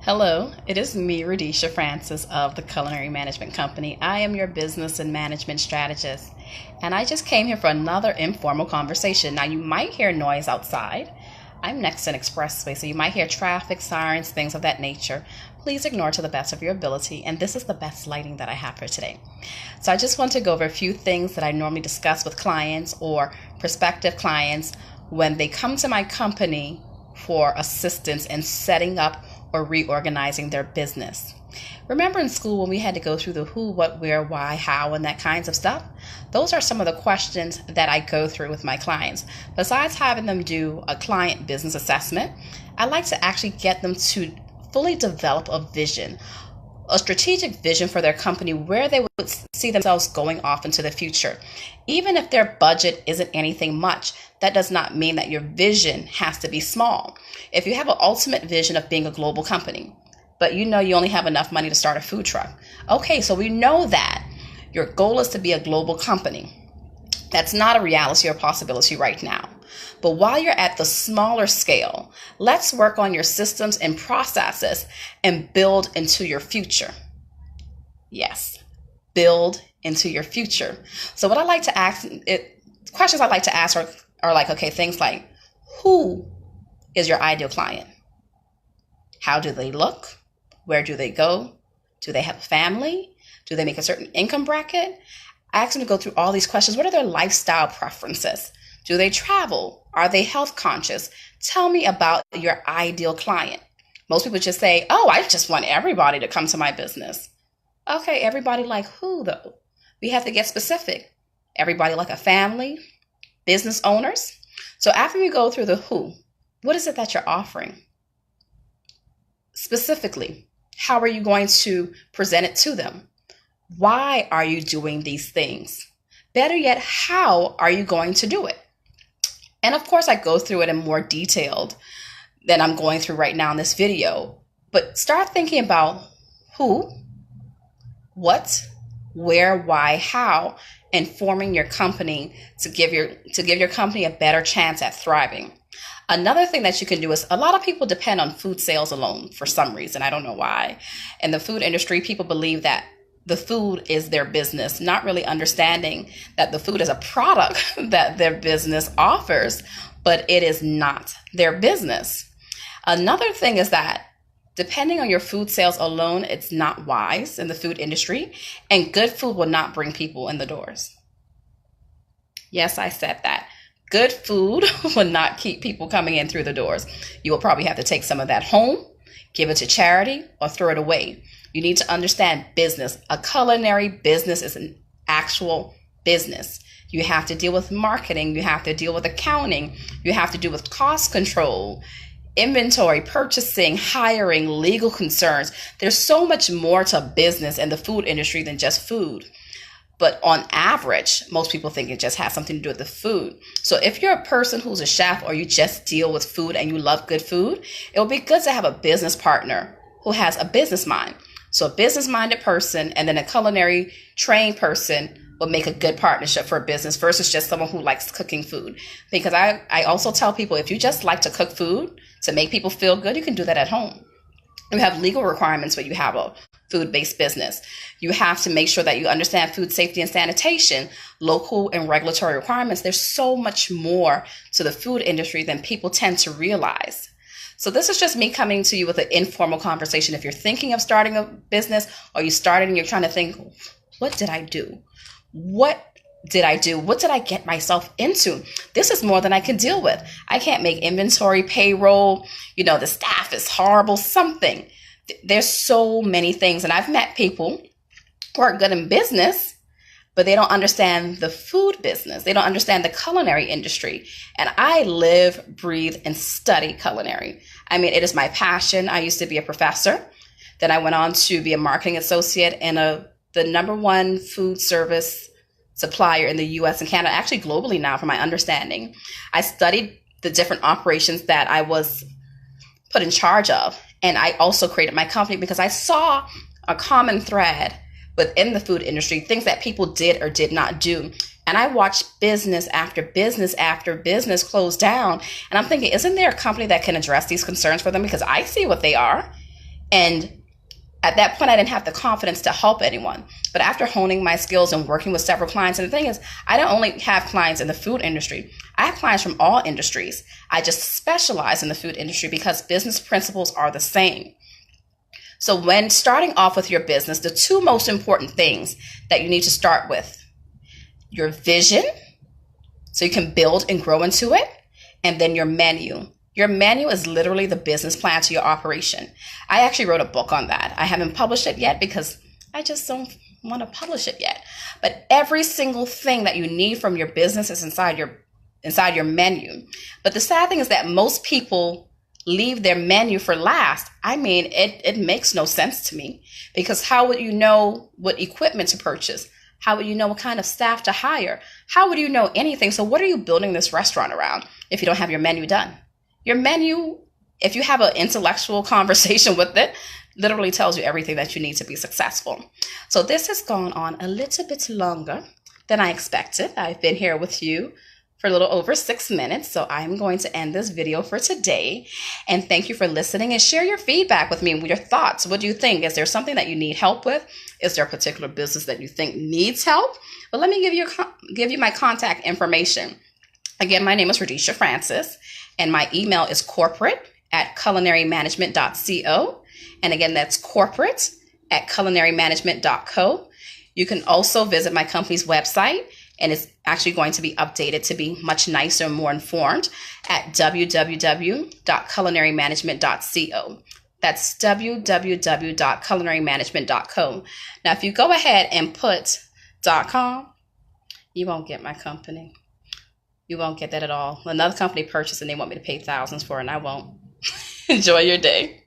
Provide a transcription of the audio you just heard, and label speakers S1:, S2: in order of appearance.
S1: Hello, it is me, Radisha Francis of the Culinary Management Company. I am your business and management strategist, and I just came here for another informal conversation. Now, you might hear noise outside. I'm next to an expressway, so you might hear traffic, sirens, things of that nature. Please ignore to the best of your ability, and this is the best lighting that I have for today. So I just want to go over a few things that I normally discuss with clients or prospective clients when they come to my company for assistance in setting up or reorganizing their business. Remember in school when we had to go through the who, what, where, why, how, and that kinds of stuff? Those are some of the questions that I go through with my clients. Besides having them do a client business assessment, I like to actually get them to fully develop a vision, a strategic vision for their company where they would see themselves going off into the future. Even if their budget isn't anything much, that does not mean that your vision has to be small. If you have an ultimate vision of being a global company, but you know you only have enough money to start a food truck. Okay, so we know that your goal is to be a global company. That's not a reality or possibility right now. But while you're at the smaller scale, let's work on your systems and processes and build into your future. Yes, build into your future. So what I like to ask, questions I like to ask are like, okay, things like, who is your ideal client? How do they look? Where do they go? Do they have a family? Do they make a certain income bracket? I ask them to go through all these questions. What are their lifestyle preferences? Do they travel? Are they health conscious? Tell me about your ideal client. Most people just say, oh, I just want everybody to come to my business. Okay, everybody like who though? We have to get specific. Everybody like a family, business owners. So after we go through the who, what is it that you're offering? Specifically, how are you going to present it to them? Why are you doing these things? Better yet, how are you going to do it? And of course, I go through it in more detailed than I'm going through right now in this video. But start thinking about who, what, where, why, how, and forming your company to give your company a better chance at thriving. Another thing that you can do is a lot of people depend on food sales alone for some reason. I don't know why. In the food industry, people believe that the food is their business, not really understanding that the food is a product that their business offers, but it is not their business. Another thing is that depending on your food sales alone, it's not wise in the food industry, and good food will not bring people in the doors. Yes, I said that. Good food will not keep people coming in through the doors. You will probably have to take some of that home, give it to charity, or throw it away. You need to understand business. A culinary business is an actual business. You have to deal with marketing. You have to deal with accounting. You have to deal with cost control, inventory, purchasing, hiring, legal concerns. There's so much more to business and the food industry than just food. But on average, most people think it just has something to do with the food. So if you're a person who's a chef or you just deal with food and you love good food, it would be good to have a business partner who has a business mind. So a business-minded person and then a culinary trained person will make a good partnership for a business versus just someone who likes cooking food. Because I also tell people, if you just like to cook food to make people feel good, you can do that at home. You have legal requirements when you have a food-based business. You have to make sure that you understand food safety and sanitation, local and regulatory requirements. There's so much more to the food industry than people tend to realize. So this is just me coming to you with an informal conversation. If you're thinking of starting a business or you started and you're trying to think, what did I do? What did I do? What did I get myself into? This is more than I can deal with. I can't make inventory, payroll. The staff is horrible, something. There's so many things. And I've met people who are good in business, but they don't understand the food business. They don't understand the culinary industry. And I live, breathe, and study culinary. I mean, it is my passion. I used to be a professor. Then I went on to be a marketing associate and the number one food service supplier in the US and Canada, actually globally now from my understanding. I studied the different operations that I was put in charge of. And I also created my company because I saw a common thread within the food industry, things that people did or did not do. And I watched business after business after business close down. And I'm thinking, isn't there a company that can address these concerns for them? Because I see what they are. And at that point, I didn't have the confidence to help anyone. But after honing my skills and working with several clients, and the thing is, I don't only have clients in the food industry, I have clients from all industries. I just specialize in the food industry because business principles are the same. So when starting off with your business, the two most important things that you need to start with, your vision, so you can build and grow into it, and then your menu. Your menu is literally the business plan to your operation. I actually wrote a book on that. I haven't published it yet because I just don't want to publish it yet. But every single thing that you need from your business is inside your menu. But the sad thing is that most people leave their menu for last. I mean, it makes no sense to me, because how would you know what equipment to purchase? How would you know what kind of staff to hire? How would you know anything? So what are you building this restaurant around if you don't have your menu done? Your menu, if you have an intellectual conversation with it, literally tells you everything that you need to be successful. So this has gone on a little bit longer than I expected. I've been here with you for a little over 6 minutes. So I'm going to end this video for today. And thank you for listening, and share your feedback with me and your thoughts. What do you think? Is there something that you need help with? Is there a particular business that you think needs help? Well, let me give you my contact information. Again, my name is Radisha Francis, and my email is corporate@culinarymanagement.co. And again, that's corporate@culinarymanagement.co. You can also visit my company's website, and it's actually going to be updated to be much nicer and more informed at www.culinarymanagement.co. That's www.culinarymanagement.co. Now, if you go ahead and put .com, you won't get my company. You won't get that at all. Another company purchased and they want me to pay thousands for it, and I won't. Enjoy your day.